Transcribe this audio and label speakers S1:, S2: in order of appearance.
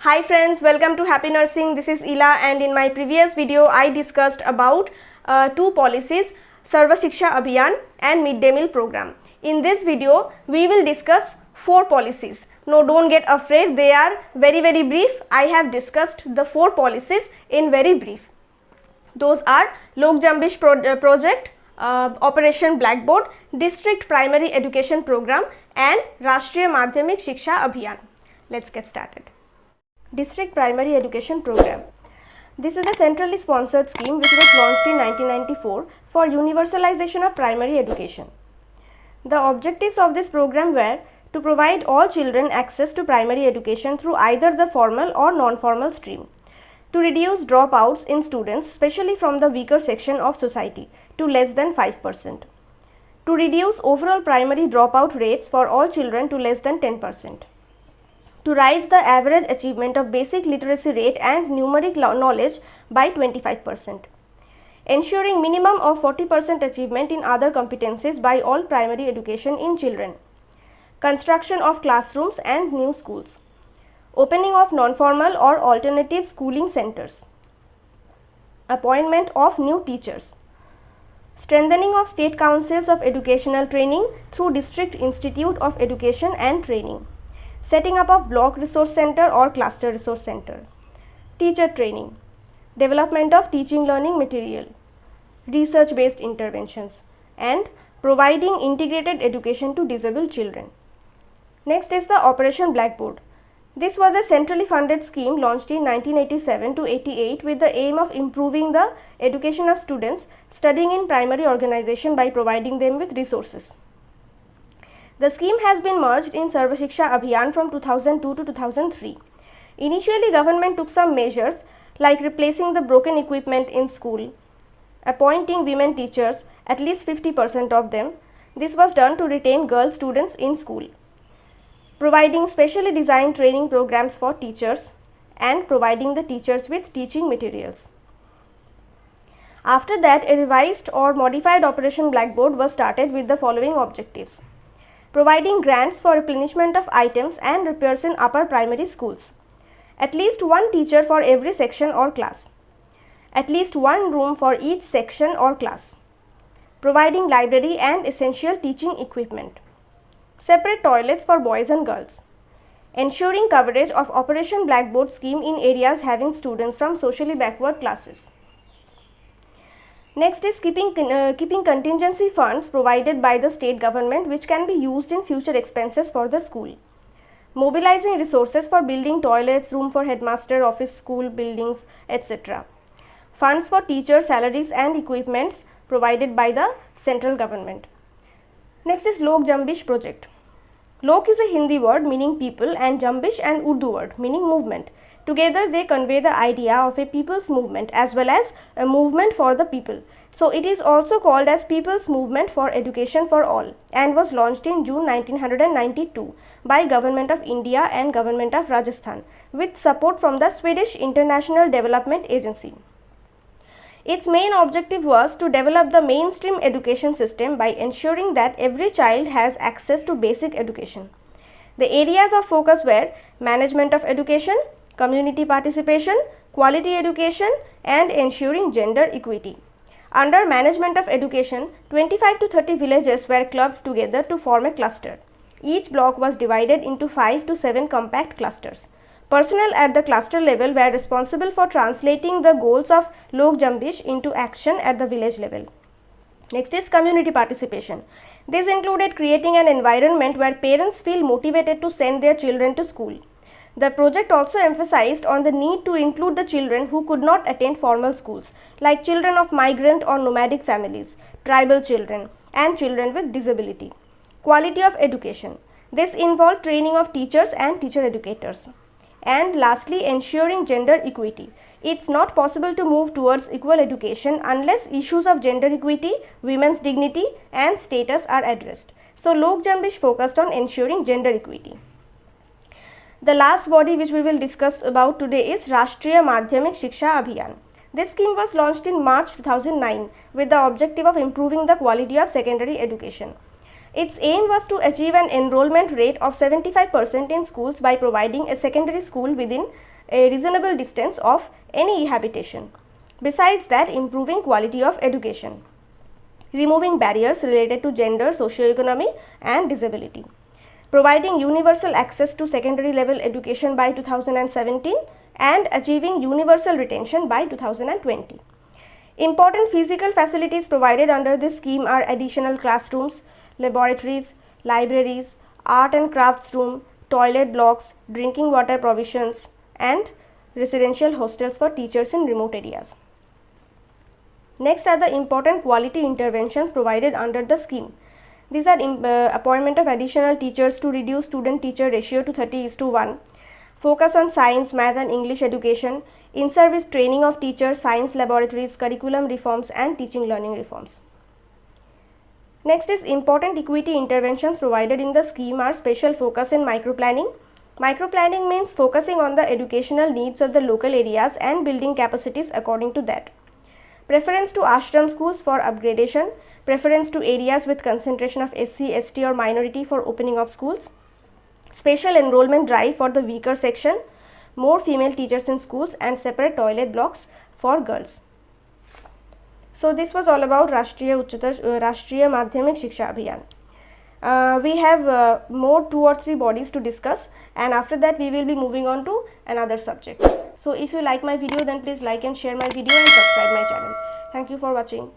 S1: Hi friends, welcome to Happy Nursing. This is Ila, and in my previous video I discussed about two policies, Sarva Shiksha Abhiyan and Midday Meal Program. In this video we will discuss four policies. No, don't get afraid, they are very brief. I have discussed the four policies in very brief. Those are Lok Jumbish project, Operation Blackboard, District Primary Education Program and Rashtriya Madhyamik Shiksha Abhiyan. Let's get started. District Primary Education Program. This is a centrally sponsored scheme which was launched in 1994 for universalization of primary education. The objectives of this program were to provide all children access to primary education through either the formal or non-formal stream, to reduce dropouts in students, especially from the weaker section of society, to less than 5%, to reduce overall primary dropout rates for all children to less than 10%. To raise the average achievement of basic literacy rate and numeric knowledge by 25%, ensuring minimum of 40% achievement in other competencies by all primary education in children, construction of classrooms and new schools, opening of non-formal or alternative schooling centers, appointment of new teachers, strengthening of state councils of educational training through District Institute of Education and Training, setting up of block resource center or cluster resource center, teacher training, development of teaching learning material, research based interventions, and providing integrated education to disabled children. Next is the Operation Blackboard. This was a centrally funded scheme launched in 1987 to 88 with the aim of improving the education of students studying in primary organization by providing them with resources. The scheme has been merged in Sarva Shiksha Abhiyan from 2002 to 2003. Initially, government took some measures like replacing the broken equipment in school, appointing women teachers, at least 50% of them. This was done to retain girl students in school, providing specially designed training programs for teachers and providing the teachers with teaching materials. After that, a revised or modified Operation Blackboard was started with the following objectives: providing grants for replenishment of items and repairs in upper primary schools, at least one teacher for every section or class, at least one room for each section or class, providing library and essential teaching equipment, separate toilets for boys and girls, ensuring coverage of Operation Blackboard scheme in areas having students from socially backward classes. Next is keeping contingency funds provided by the state government which can be used in future expenses for the school. Mobilizing resources for building toilets, room for headmaster, office, school buildings, etc. Funds for teacher salaries and equipments provided by the central government. Next is Lok Jumbish project. Lok is a Hindi word meaning people and Jumbish an Urdu word meaning movement. Together they convey the idea of a people's movement as well as a movement for the people. So it is also called as People's Movement for Education for All and was launched in June 1992 by Government of India and Government of Rajasthan with support from the Swedish International Development Agency. Its main objective was to develop the mainstream education system by ensuring that every child has access to basic education. The areas of focus were management of education, community participation, quality education, and ensuring gender equity. Under management of education, 25 to 30 villages were clubbed together to form a cluster. Each block was divided into 5 to 7 compact clusters. Personnel at the cluster level were responsible for translating the goals of Lok Jumbish into action at the village level. Next is community participation. This included creating an environment where parents feel motivated to send their children to school. The project also emphasized on the need to include the children who could not attend formal schools, like children of migrant or nomadic families, tribal children, and children with disability. Quality of education. This involved training of teachers and teacher educators. And lastly, ensuring gender equity. It's not possible to move towards equal education unless issues of gender equity, women's dignity, and status are addressed. So, Lok Jumbish focused on ensuring gender equity. The last body which we will discuss about today is Rashtriya Madhyamik Shiksha Abhiyan. This scheme was launched in March 2009 with the objective of improving the quality of secondary education. Its aim was to achieve an enrollment rate of 75% in schools by providing a secondary school within a reasonable distance of any habitation. Besides that, improving quality of education, removing barriers related to gender, socio-economy and disability, providing universal access to secondary level education by 2017 and achieving universal retention by 2020. Important physical facilities provided under this scheme are additional classrooms, laboratories, libraries, art and crafts room, toilet blocks, drinking water provisions and residential hostels for teachers in remote areas. Next are the important quality interventions provided under the scheme. These are appointment of additional teachers to reduce student-teacher ratio to 30:1, focus on science, math and English education, in-service training of teachers, science laboratories, curriculum reforms and teaching learning reforms. Next is important equity interventions provided in the scheme are special focus in microplanning. Microplanning means focusing on the educational needs of the local areas and building capacities according to that. Preference to ashram schools for upgradation, preference to areas with concentration of SC, ST or minority for opening of schools, special enrollment drive for the weaker section, more female teachers in schools and separate toilet blocks for girls. So this was all about Rashtriya Madhyamik Shiksha Abhiyan. We have more 2 or 3 bodies to discuss, and after that we will be moving on to another subject. So if you like my video, then please like and share my video and subscribe my channel. Thank you for watching.